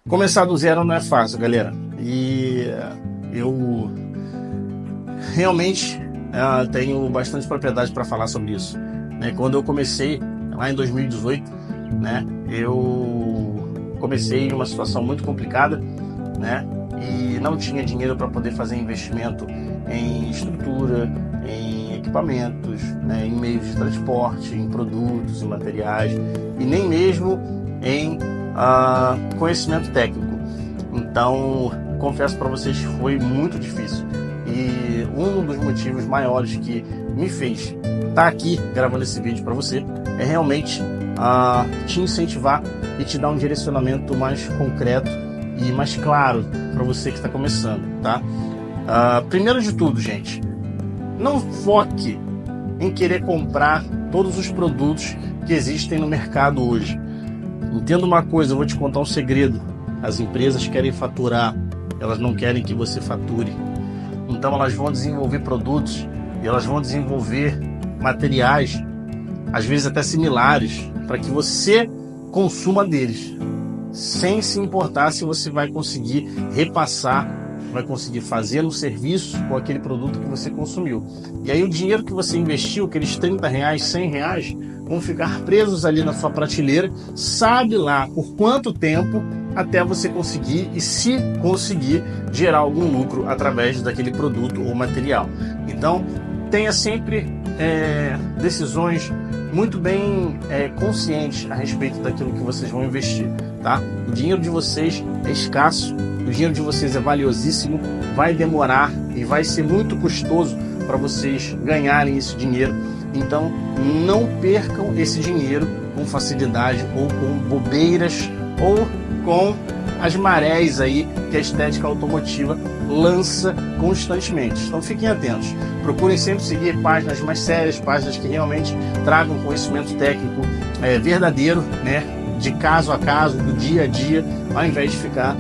Começar do zero não é fácil, galera. E eu realmente tenho bastante propriedade para falar sobre isso. Né? Quando eu comecei, lá em 2018, né, eu comecei em uma situação muito complicada, né, e não tinha dinheiro para poder fazer investimento em estrutura, em equipamentos, né, em meios de transporte, em produtos, em materiais, e nem mesmo em conhecimento técnico. Então, confesso para vocês que foi muito difícil. E um dos motivos maiores que me fez estar aqui gravando esse vídeo para você é realmente te incentivar e te dar um direcionamento mais concreto e mais claro para você que está começando, tá? Primeiro de tudo, gente, não foque em querer comprar todos os produtos que existem no mercado hoje. Entenda uma coisa, eu vou te contar um segredo. As empresas querem faturar, elas não querem que você fature. Então elas vão desenvolver produtos e elas vão desenvolver materiais, às vezes até similares, para que você consuma deles, sem se importar se você vai conseguir repassar, vai conseguir fazer um serviço com aquele produto que você consumiu. E aí o dinheiro que você investiu, aqueles R$30, R$100, vão ficar presos ali na sua prateleira, sabe lá por quanto tempo, até você conseguir, e se conseguir, gerar algum lucro através daquele produto ou material. Então, tenha sempre decisões muito bem conscientes a respeito daquilo que vocês vão investir, tá? O dinheiro de vocês é escasso, o dinheiro de vocês é valiosíssimo, vai demorar e vai ser muito custoso para vocês ganharem esse dinheiro. Então, não percam esse dinheiro com facilidade ou com bobeiras ou com as marés aí que a estética automotiva lança constantemente. Então fiquem atentos, procurem sempre seguir páginas mais sérias, páginas que realmente tragam conhecimento técnico verdadeiro, né, de caso a caso, do dia a dia, ao invés de ficar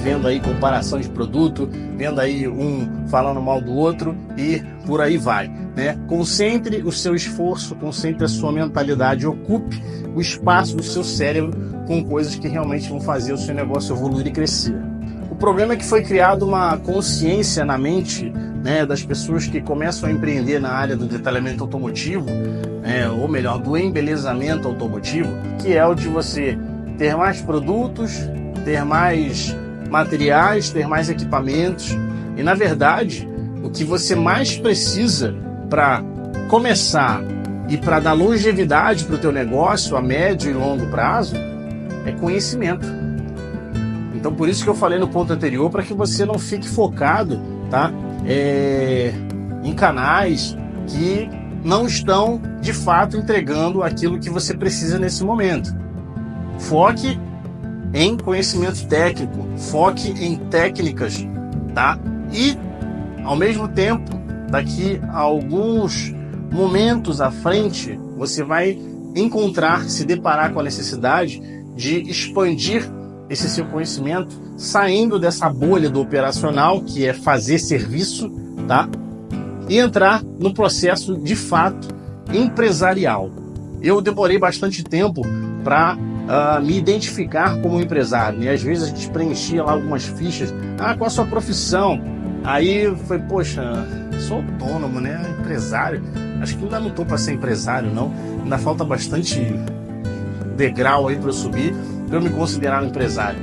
vendo aí comparação de produto, vendo aí um falando mal do outro e por aí vai, né? Concentre o seu esforço, concentre a sua mentalidade, ocupe o espaço do seu cérebro com coisas que realmente vão fazer o seu negócio evoluir e crescer. O problema é que foi criada uma consciência na mente, né, das pessoas que começam a empreender na área do detalhamento automotivo, ou melhor, do embelezamento automotivo, que é o de você ter mais produtos, ter mais materiais, ter mais equipamentos. E na verdade, o que você mais precisa para começar e para dar longevidade para o teu negócio a médio e longo prazo é conhecimento. Então por isso que eu falei no ponto anterior, para que você não fique focado, tá, em canais que não estão de fato entregando aquilo que você precisa nesse momento. Foque em conhecimento técnico, foque em técnicas, tá? E ao mesmo tempo, daqui a alguns momentos à frente, você vai se deparar com a necessidade de expandir esse seu conhecimento, saindo dessa bolha do operacional, que é fazer serviço, tá? E entrar no processo de fato empresarial. Eu demorei bastante tempo para me identificar como empresário, e às vezes a gente preenchia lá algumas fichas, qual a sua profissão? Aí foi, poxa, sou autônomo, né? Empresário, acho que ainda não estou para ser empresário, não, ainda falta bastante degrau aí para eu subir, para eu me considerar um empresário.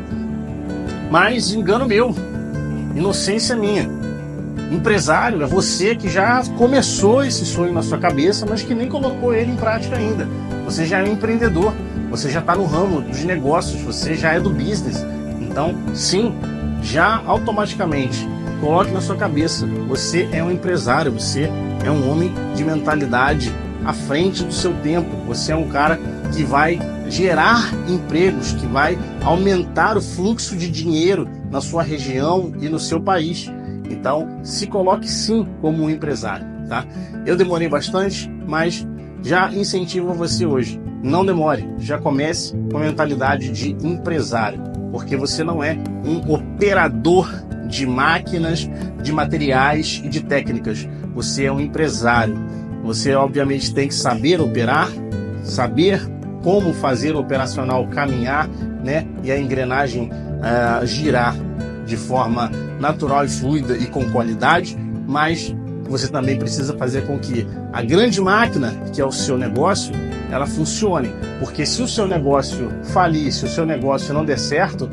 Mas engano meu, inocência minha. Empresário é você que já começou esse sonho na sua cabeça, mas que nem colocou ele em prática ainda. Você já é um empreendedor, você já está no ramo dos negócios, você já é do business. Então, sim, já automaticamente coloque na sua cabeça, você é um empresário, você é um homem de mentalidade à frente do seu tempo, você é um cara que vai gerar empregos, que vai aumentar o fluxo de dinheiro na sua região e no seu país. Então, se coloque sim como um empresário, tá? Eu demorei bastante, mas já incentivo você hoje. Não demore, já comece com a mentalidade de empresário, porque você não é um operador de máquinas, de materiais e de técnicas. Você é um empresário. Você, obviamente, tem que saber operar, saber como fazer o operacional caminhar, né? E a engrenagem girar de forma natural e fluida e com qualidade, mas você também precisa fazer com que a grande máquina, que é o seu negócio, ela funcione. Porque se o seu negócio falir, se o seu negócio não der certo,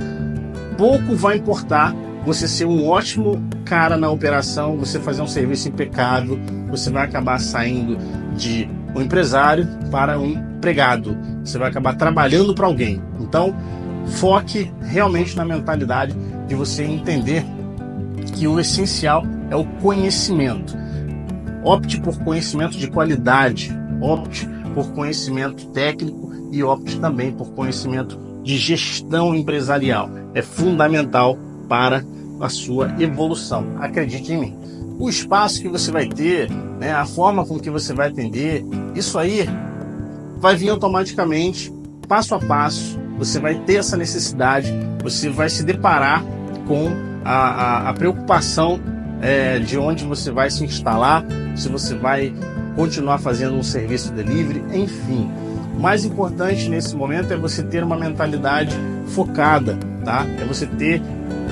pouco vai importar você ser um ótimo cara na operação, você fazer um serviço impecável, você vai acabar saindo de um empresário para um empregado. Você vai acabar trabalhando para alguém. Então, foque realmente na mentalidade de você entender que o essencial é o conhecimento. Opte por conhecimento de qualidade, opte por conhecimento técnico e opte também por conhecimento de gestão empresarial. É fundamental para a sua evolução. Acredite em mim. O espaço que você vai ter, né, a forma com que você vai atender, isso aí vai vir automaticamente, passo a passo. Você vai ter essa necessidade, você vai se deparar com a preocupação de onde você vai se instalar, se você vai continuar fazendo um serviço delivery, enfim. O mais importante nesse momento é você ter uma mentalidade focada, tá? É você ter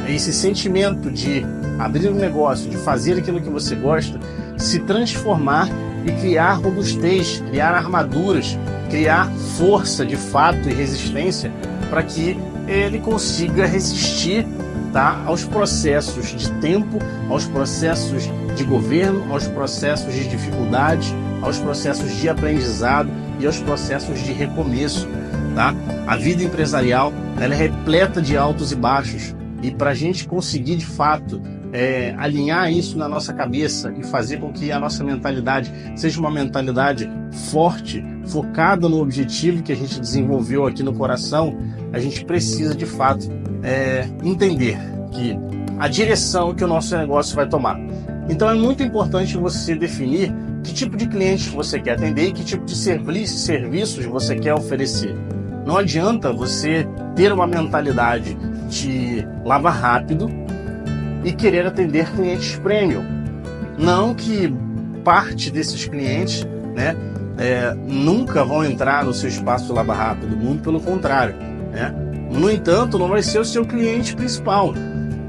esse sentimento de abrir um negócio, de fazer aquilo que você gosta, se transformar e criar robustez, criar armaduras, criar força de fato e resistência para que ele consiga resistir, tá, aos processos de tempo, aos processos de governo, aos processos de dificuldade, aos processos de aprendizado e aos processos de recomeço. Tá? A vida empresarial ela é repleta de altos e baixos, e para a gente conseguir de fato alinhar isso na nossa cabeça e fazer com que a nossa mentalidade seja uma mentalidade forte, focada no objetivo que a gente desenvolveu aqui no coração, a gente precisa de fato entender que a direção que o nosso negócio vai tomar. Então é muito importante você definir que tipo de clientes você quer atender e que tipo de serviços você quer oferecer. Não adianta você ter uma mentalidade de lava rápido e querer atender clientes premium. Não que parte desses clientes, né, nunca vão entrar no seu espaço lava rápido, muito pelo contrário, né? No entanto, não vai ser o seu cliente principal.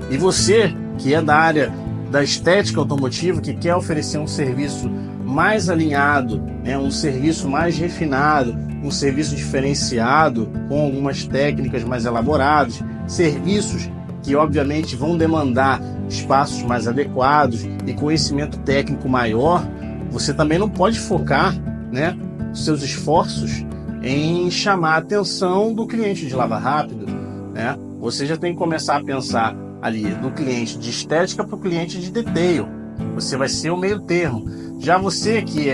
E você, que é da área da estética automotiva, que quer oferecer um serviço mais alinhado, né, um serviço mais refinado, um serviço diferenciado, com algumas técnicas mais elaboradas, serviços que obviamente vão demandar espaços mais adequados e conhecimento técnico maior, você também não pode focar, né, seus esforços em chamar a atenção do cliente de lava rápido, né? Você já tem que começar a pensar ali do cliente de estética para o cliente de detail. Você vai ser o meio termo. Já você que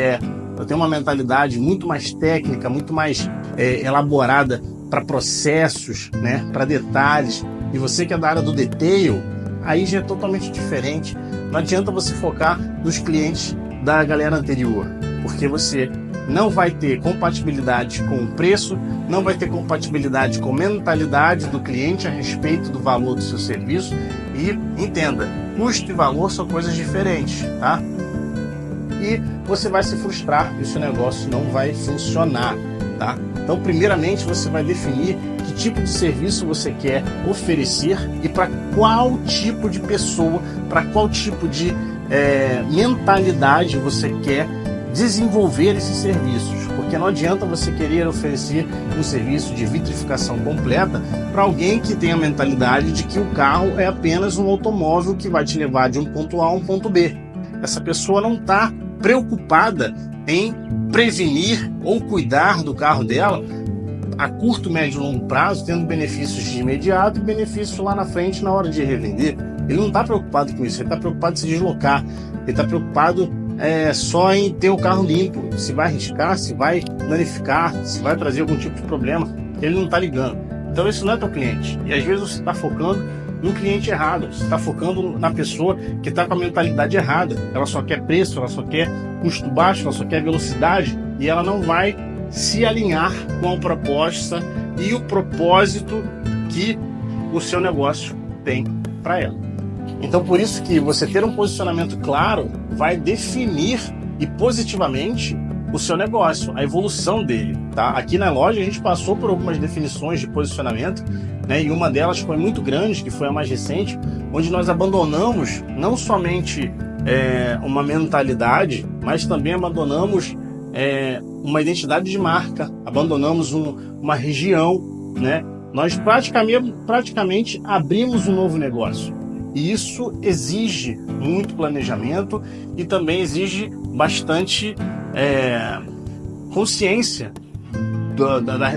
tem uma mentalidade muito mais técnica, muito mais elaborada para processos, né, para detalhes, e você que é da área do detail, aí já é totalmente diferente. Não adianta você focar nos clientes da galera anterior, porque você não vai ter compatibilidade com o preço, não vai ter compatibilidade com a mentalidade do cliente a respeito do valor do seu serviço. E entenda, custo e valor são coisas diferentes, tá? E você vai se frustrar e o seu negócio não vai funcionar, tá? Então, primeiramente, você vai definir que tipo de serviço você quer oferecer e para qual tipo de pessoa, para qual tipo de mentalidade você quer desenvolver esses serviços, porque não adianta você querer oferecer um serviço de vitrificação completa para alguém que tem a mentalidade de que o carro é apenas um automóvel que vai te levar de um ponto A a um ponto B. Essa pessoa não está preocupada em prevenir ou cuidar do carro dela a curto, médio e longo prazo, tendo benefícios de imediato e benefícios lá na frente na hora de revender. Ele não está preocupado com isso, ele está preocupado em se deslocar, ele está preocupado só em ter o carro limpo, se vai arriscar, se vai danificar, se vai trazer algum tipo de problema, ele não está ligando. Então isso não é teu cliente, e às vezes você está focando no cliente errado, você está focando na pessoa que está com a mentalidade errada. Ela só quer preço, ela só quer custo baixo, ela só quer velocidade, e ela não vai se alinhar com a proposta e o propósito que o seu negócio tem para ela. Então, por isso que você ter um posicionamento claro vai definir e positivamente o seu negócio, a evolução dele, tá? Aqui na loja a gente passou por algumas definições de posicionamento né? E uma delas foi muito grande, que foi a mais recente, onde nós abandonamos não somente uma mentalidade, mas também abandonamos uma identidade de marca, abandonamos uma região, né? Nós praticamente abrimos um novo negócio. E isso exige muito planejamento e também exige bastante consciência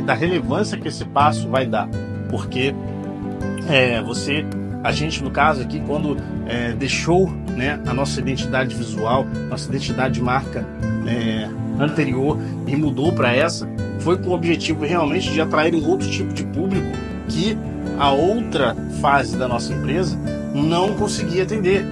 da relevância que esse passo vai dar. Porque a gente, no caso aqui, quando deixou, né, a nossa identidade visual, nossa identidade de marca anterior e mudou para essa, foi com o objetivo realmente de atrair um outro tipo de público que a outra fase da nossa empresa não conseguia atender,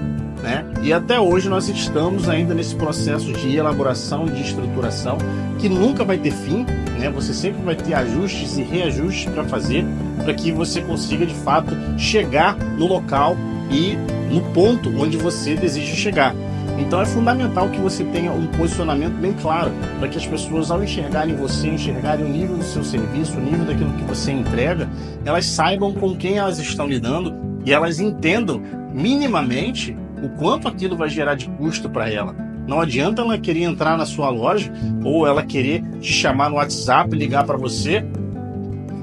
né? E até hoje nós estamos ainda nesse processo de elaboração, de estruturação, que nunca vai ter fim, né? Você sempre vai ter ajustes e reajustes para fazer, para que você consiga de fato chegar no local e no ponto onde você deseja chegar. Então é fundamental que você tenha um posicionamento bem claro, para que as pessoas, ao enxergarem você, enxergarem o nível do seu serviço, o nível daquilo que você entrega, elas saibam com quem elas estão lidando e elas entendam minimamente o quanto aquilo vai gerar de custo para ela. Não adianta ela querer entrar na sua loja ou ela querer te chamar no WhatsApp, ligar para você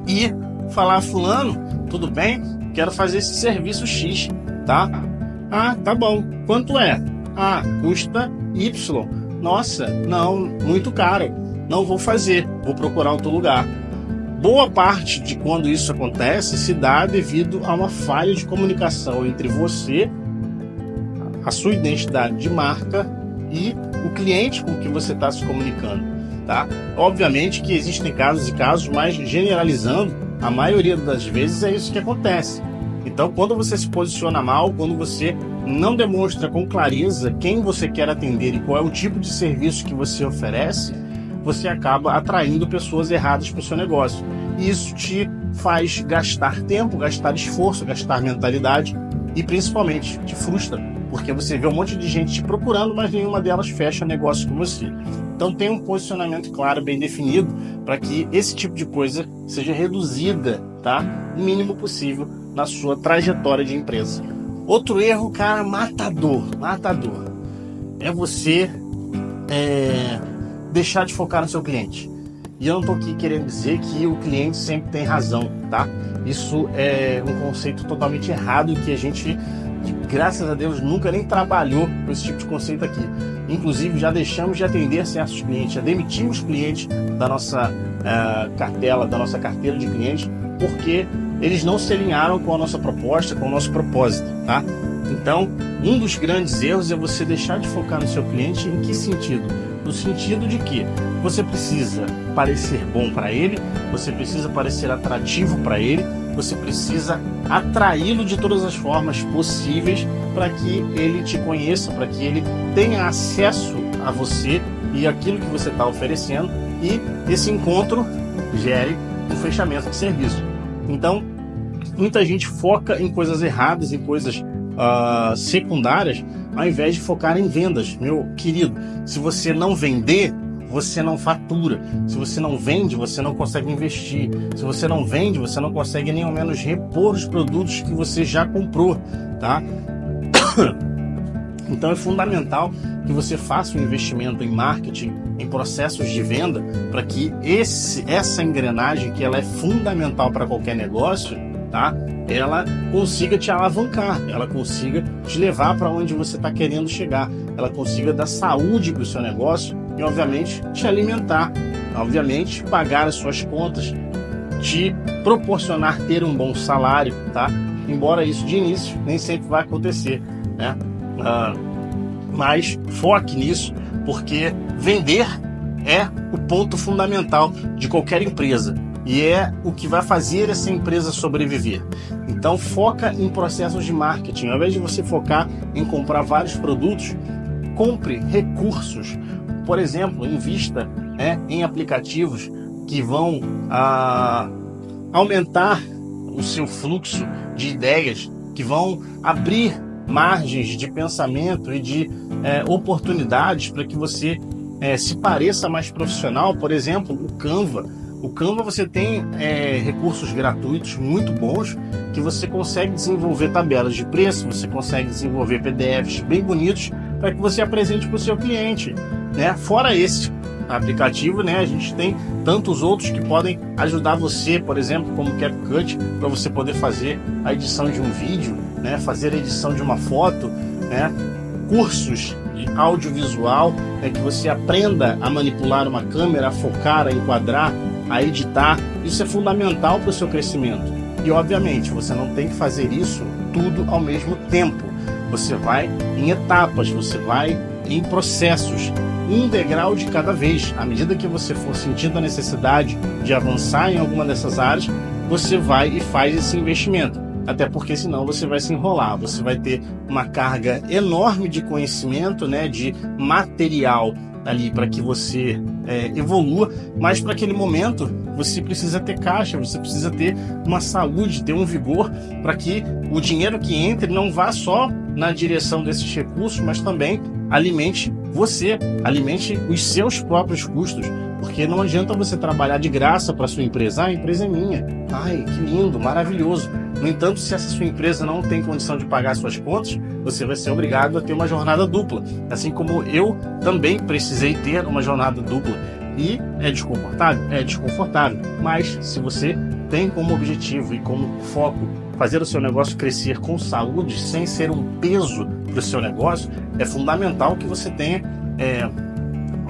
e falar: fulano, tudo bem? Quero fazer esse serviço X, tá? Ah, tá bom. Quanto é? Ah, custa Y. Nossa, não, muito caro. Não vou fazer, vou procurar outro lugar. Boa parte de quando isso acontece se dá devido a uma falha de comunicação entre você, a sua identidade de marca e o cliente com que você está se comunicando, tá? Obviamente que existem casos e casos, mas generalizando, a maioria das vezes é isso que acontece. Então, quando você se posiciona mal, quando você não demonstra com clareza quem você quer atender e qual é o tipo de serviço que você oferece, você acaba atraindo pessoas erradas para o seu negócio. E isso te faz gastar tempo, gastar esforço, gastar mentalidade e principalmente te frustra, porque você vê um monte de gente te procurando, mas nenhuma delas fecha negócio com você. Então tem um posicionamento claro, bem definido, para que esse tipo de coisa seja reduzida, tá? O mínimo possível na sua trajetória de empresa. Outro erro, cara, matador, é você deixar de focar no seu cliente. E eu não estou aqui querendo dizer que o cliente sempre tem razão, tá? Isso é um conceito totalmente errado que a gente, graças a Deus, nunca nem trabalhou com esse tipo de conceito aqui. Inclusive, já deixamos de atender certos clientes, já demitimos clientes da nossa cartela, da nossa carteira de clientes, porque eles não se alinharam com a nossa proposta, com o nosso propósito, tá? Então, um dos grandes erros é você deixar de focar no seu cliente. Em que sentido? No sentido de que você precisa parecer bom para ele, você precisa parecer atrativo para ele, você precisa atraí-lo de todas as formas possíveis para que ele te conheça, para que ele tenha acesso a você e aquilo que você está oferecendo, e esse encontro gere um fechamento de serviço. Então, muita gente foca em coisas erradas, em coisas secundárias, ao invés de focar em vendas. Meu querido, se você não vender, você não fatura. Se você não vende, você não consegue investir. Se você não vende, você não consegue nem ao menos repor os produtos que você já comprou, tá? Então é fundamental que você faça um investimento em marketing, em processos de venda, para que essa engrenagem, que ela é fundamental para qualquer negócio, tá? Ela consiga te alavancar, ela consiga te levar para onde você está querendo chegar, ela consiga dar saúde para o seu negócio e, obviamente, te alimentar, obviamente, pagar as suas contas, te proporcionar ter um bom salário, tá? Embora isso de início nem sempre vai acontecer, né? Mas foque nisso, porque vender é o ponto fundamental de qualquer empresa e é o que vai fazer essa empresa sobreviver. Então foca em processos de marketing. Ao invés de você focar em comprar vários produtos, compre recursos. Por exemplo, invista em aplicativos que vão aumentar o seu fluxo de ideias, que vão abrir margens de pensamento e de oportunidades para que você se pareça mais profissional. Por exemplo, o Canva. O Canva você tem recursos gratuitos muito bons que você consegue desenvolver tabelas de preço, você consegue desenvolver PDFs bem bonitos para que você apresente para o seu cliente, né? Fora esse aplicativo, né, a gente tem tantos outros que podem ajudar você, por exemplo, como o CapCut, para você poder fazer a edição de um vídeo, né, fazer a edição de uma foto, né, cursos de audiovisual, né, que você aprenda a manipular uma câmera, a focar, a enquadrar, a editar. Isso é fundamental para o seu crescimento. E obviamente você não tem que fazer isso tudo ao mesmo tempo. Você vai em etapas, você vai em processos, um degrau de cada vez. À medida que você for sentindo a necessidade de avançar em alguma dessas áreas, você vai e faz esse investimento. Até porque senão você vai se enrolar, você vai ter uma carga enorme de conhecimento, né, de material ali para que você evolua, mas para aquele momento você precisa ter caixa, você precisa ter uma saúde, ter um vigor para que o dinheiro que entre não vá só na direção desses recursos, mas também alimente você, alimente os seus próprios custos, porque não adianta você trabalhar de graça para sua empresa. A empresa é minha, ai, que lindo, maravilhoso. No entanto, se essa sua empresa não tem condição de pagar suas contas, você vai ser obrigado a ter uma jornada dupla, assim como eu também precisei ter uma jornada dupla. E é desconfortável? É desconfortável, mas se você tem como objetivo e como foco fazer o seu negócio crescer com saúde, sem ser um peso para o seu negócio, é fundamental que você tenha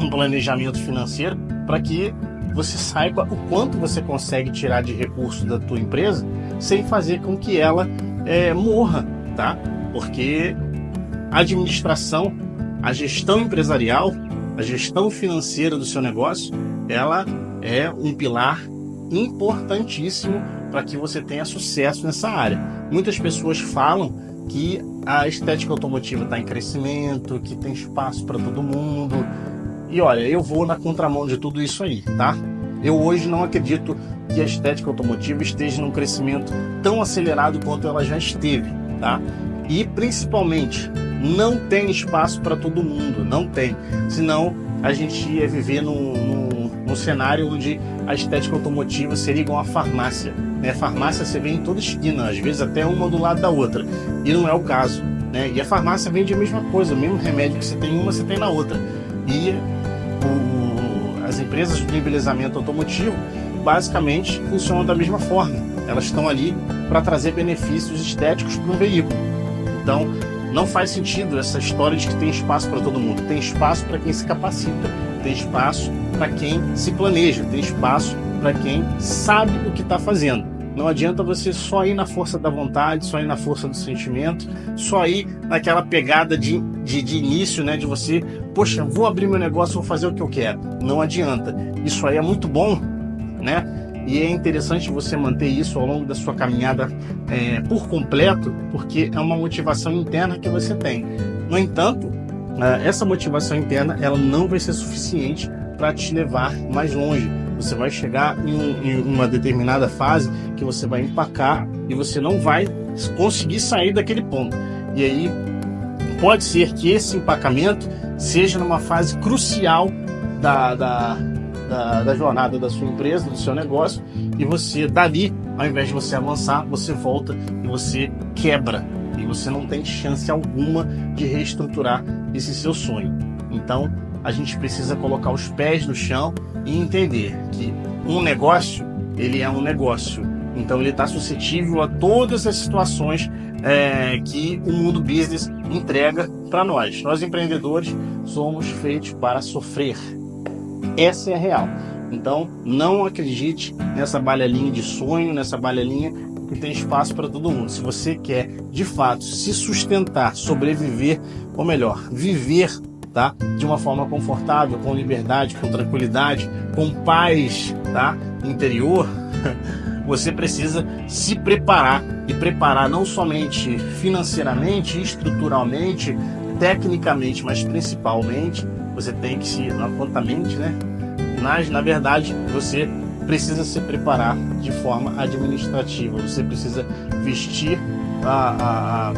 um planejamento financeiro para que você saiba o quanto você consegue tirar de recursos da tua empresa sem fazer com que ela morra, tá? Porque a administração, a gestão empresarial, a gestão financeira do seu negócio, ela é um pilar importantíssimo para que você tenha sucesso nessa área. Muitas pessoas falam que a estética automotiva está em crescimento, que tem espaço para todo mundo. E olha, eu vou na contramão de tudo isso aí, tá? Eu hoje não acredito que a estética automotiva esteja num crescimento tão acelerado quanto ela já esteve, tá? E principalmente, não tem espaço para todo mundo, não tem. Senão a gente ia viver num cenário onde a estética automotiva seria igual a farmácia, né? Farmácia você vê em toda esquina, às vezes até uma do lado da outra, e não é o caso, né? E a farmácia vende a mesma coisa, o mesmo remédio que você tem em uma, você tem na outra. E as empresas de embelezamento automotivo basicamente funcionam da mesma forma. Elas estão ali para trazer benefícios estéticos para um veículo. Então, não faz sentido essa história de que tem espaço para todo mundo. Tem espaço para quem se capacita, tem espaço para quem se planeja, tem espaço para quem sabe o que está fazendo. Não adianta você só ir na força da vontade, só ir na força do sentimento, só ir naquela pegada de início, né? De você, poxa, vou abrir meu negócio, vou fazer o que eu quero. Não adianta. Isso aí é muito bom, né? E é interessante você manter isso ao longo da sua caminhada por completo, porque é uma motivação interna que você tem. No entanto, essa motivação interna ela não vai ser suficiente para te levar mais longe. Você vai chegar em uma determinada fase que você vai empacar e você não vai conseguir sair daquele ponto. E aí pode ser que esse empacamento seja numa fase crucial da jornada da sua empresa, do seu negócio, e você dali, ao invés de você avançar, você volta e você quebra, e você não tem chance alguma de reestruturar esse seu sonho. Então a gente precisa colocar os pés no chão e entender que um negócio, ele é um negócio, então ele está suscetível a todas as situações que o mundo business entrega para nós. Nós empreendedores somos feitos para sofrer. Essa é a real. Então, não acredite nessa balela de sonho, nessa balelinha que tem espaço para todo mundo. Se você quer, de fato, se sustentar, sobreviver, ou melhor, viver, tá? De uma forma confortável, com liberdade, com tranquilidade, com paz, tá? Interior, você precisa se preparar. E preparar não somente financeiramente, estruturalmente, tecnicamente, mas principalmente você tem que se, não conta mente, né? Mas, na verdade, você precisa se preparar de forma administrativa. Você precisa vestir a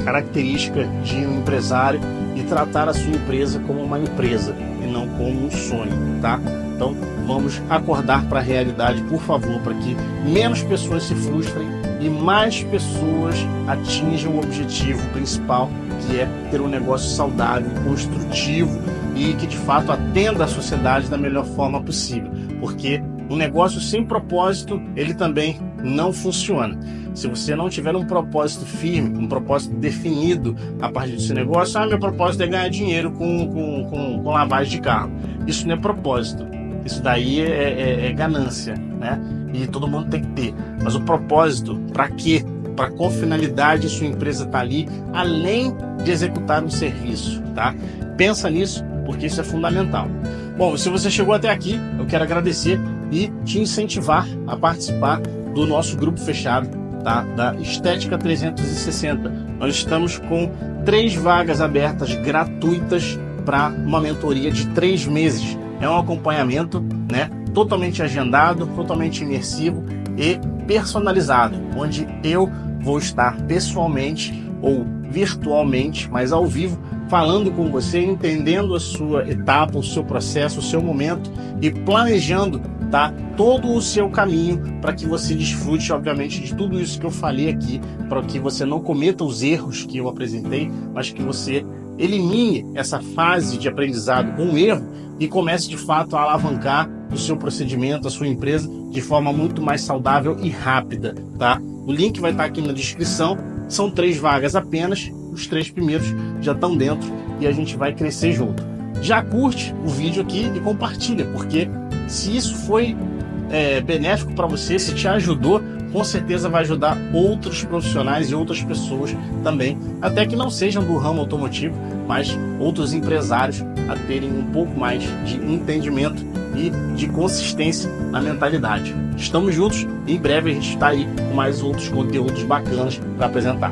característica de um empresário e tratar a sua empresa como uma empresa e não como um sonho, tá? Então vamos acordar para a realidade, por favor, para que menos pessoas se frustrem e mais pessoas atinjam o objetivo principal, que é ter um negócio saudável, construtivo e que de fato atenda a sociedade da melhor forma possível, porque um negócio sem propósito, ele também não funciona. Se você não tiver um propósito firme, um propósito definido a partir desse negócio, meu propósito é ganhar dinheiro com lavagem de carro. Isso não é propósito, isso daí é ganância, né? E todo mundo tem que ter. Mas o propósito, para quê? Para qual finalidade sua empresa está ali, além de executar um serviço, tá? Pensa nisso, porque isso é fundamental. Bom, se você chegou até aqui, eu quero agradecer e te incentivar a participar do nosso grupo fechado, tá? Da Estética 360. Nós estamos com 3 vagas abertas gratuitas para uma mentoria de 3 meses. É um acompanhamento, né? Totalmente agendado, totalmente imersivo e personalizado, onde eu vou estar pessoalmente ou virtualmente, mas ao vivo, falando com você, entendendo a sua etapa, o seu processo, o seu momento e planejando, tá, todo o seu caminho para que você desfrute, obviamente, de tudo isso que eu falei aqui, para que você não cometa os erros que eu apresentei, mas que você elimine essa fase de aprendizado com o erro e comece de fato a alavancar o seu procedimento, a sua empresa de forma muito mais saudável e rápida, tá? O link vai estar aqui na descrição. São 3 vagas apenas, os 3 primeiros já estão dentro e a gente vai crescer junto. Já curte o vídeo aqui e compartilha, porque se isso foi benéfico para você, se te ajudou, com certeza vai ajudar outros profissionais e outras pessoas também, até que não sejam do ramo automotivo, mas outros empresários a terem um pouco mais de entendimento e de consistência na mentalidade. Estamos juntos e em breve a gente está aí com mais outros conteúdos bacanas para apresentar.